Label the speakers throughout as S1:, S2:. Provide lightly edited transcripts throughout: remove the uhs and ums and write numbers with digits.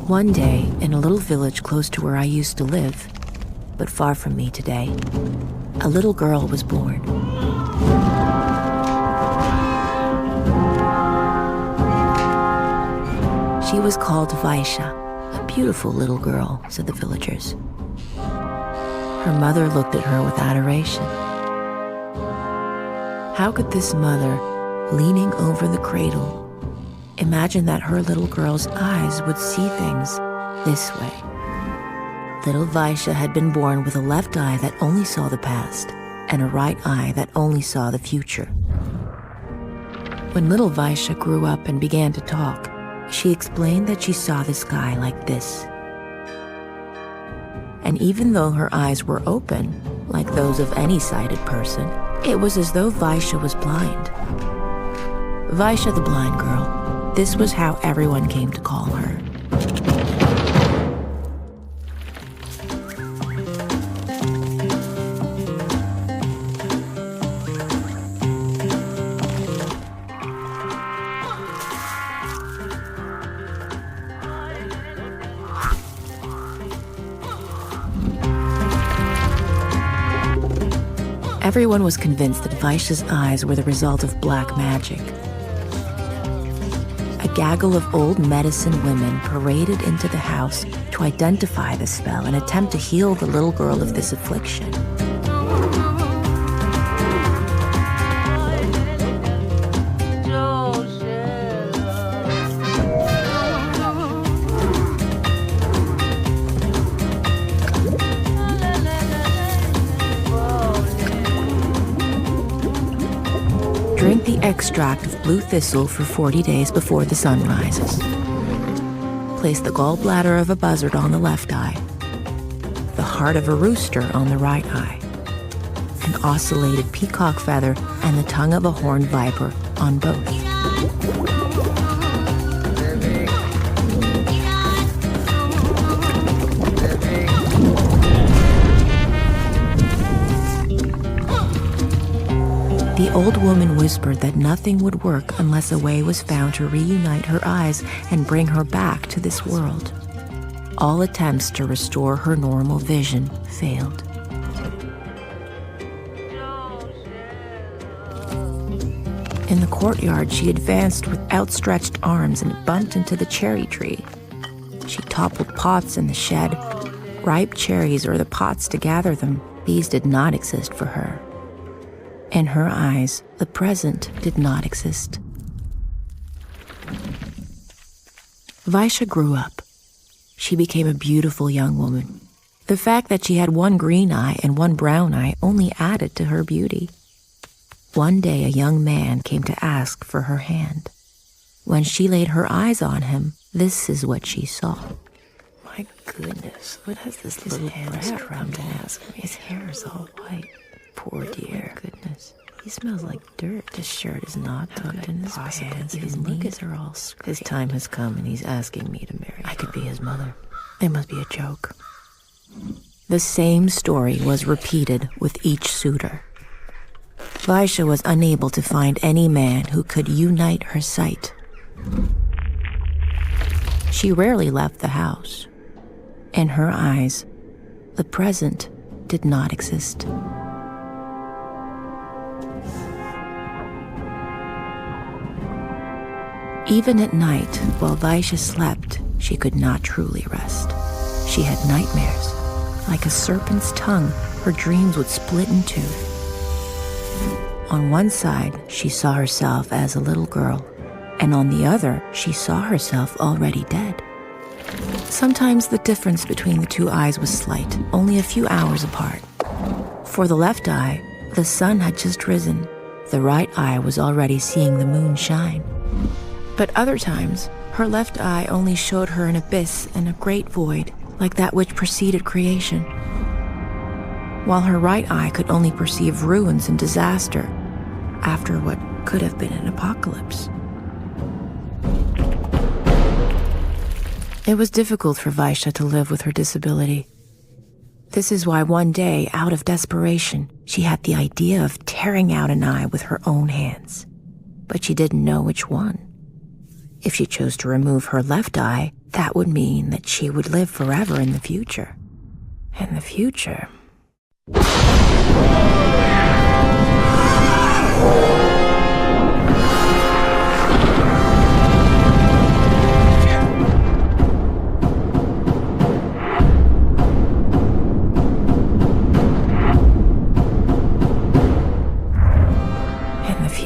S1: One day, in a little village close to where I used to live, but far from me today, a little girl was born. She was called Vaysha, a beautiful little girl, said the villagers. Her mother looked at her with adoration. How could this mother, leaning over the cradle, imagine that her little girl's eyes would see things this way? Little Vaysha had been born with a left eye that only saw the past and a right eye that only saw the future. When little Vaysha grew up and began to talk, she explained that she saw the sky like this. And even though her eyes were open, like those of any sighted person, it was as though Vaysha was blind. Vaysha the blind girl, this was how everyone came to call her. Everyone was convinced that Vaysha's eyes were the result of black magic. A gaggle of old medicine women paraded into the house to identify the spell and attempt to heal the little girl of this affliction. Drink the extract of blue thistle for 40 days before the sun rises. Place the gallbladder of a buzzard on the left eye, the heart of a rooster on the right eye, an ocellated peacock feather, and the tongue of a horned viper on both. The old woman whispered that nothing would work unless a way was found to reunite her eyes and bring her back to this world. All attempts to restore her normal vision failed. In the courtyard, she advanced with outstretched arms and bumped into the cherry tree. She toppled pots in the shed, ripe cherries or the pots to gather them. These did not exist for her. In her eyes, the present did not exist. Vaysha grew up. She became a beautiful young woman. The fact that she had one green eye and one brown eye only added to her beauty. One day, a young man came to ask for her hand. When she laid her eyes on him, this is what she saw.
S2: My goodness, what has this little breast come to ask me?
S1: His hair is all white. Poor dear.
S2: Oh, goodness.
S1: He smells like dirt. His shirt is not tucked in his pants. His knees are all scraped.
S2: His time has come and he's asking me to marry.
S1: I could be his mother. It must be a joke. The same story was repeated with each suitor. Vaysha was unable to find any man who could unite her sight. She rarely left the house. In her eyes, the present did not exist. Even at night, while Vaysha slept, she could not truly rest. She had nightmares. Like a serpent's tongue, her dreams would split in two. On one side, she saw herself as a little girl, and on the other, she saw herself already dead. Sometimes the difference between the two eyes was slight, only a few hours apart. For the left eye, the sun had just risen. The right eye was already seeing the moon shine. But other times, her left eye only showed her an abyss and a great void, like that which preceded creation, while her right eye could only perceive ruins and disaster after what could have been an apocalypse. It was difficult for Vaysha to live with her disability. This is why one day, out of desperation, she had the idea of tearing out an eye with her own hands. But she didn't know which one. If she chose to remove her left eye, That would mean that she would live forever in the future. In the future...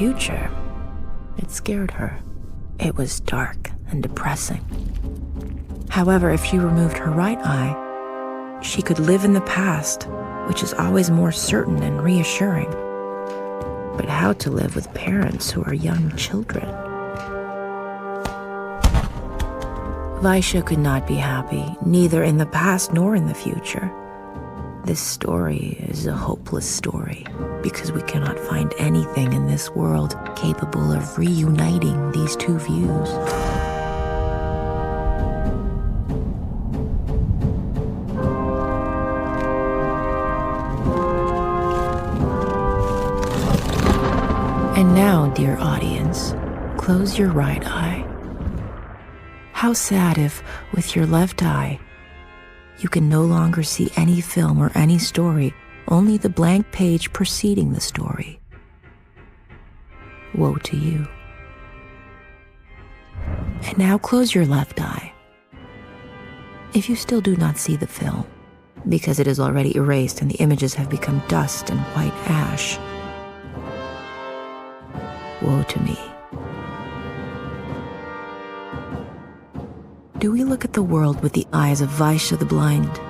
S1: future. It scared her. It was dark and depressing. However, if she removed her right eye, she could live in the past, which is always more certain and reassuring. But how to live with parents who are young children? Vaysha could not be happy, neither in the past nor in the future. This story is a hopeless story because we cannot find anything in this world capable of reuniting these two views. And now, dear audience, close your right eye. How sad if, with your left eye, you can no longer see any film or any story, only the blank page preceding the story. Woe to you. And now close your left eye. If you still do not see the film, because it is already erased and the images have become dust and white ash, woe to me. Do we look at the world with the eyes of Vaysha the blind?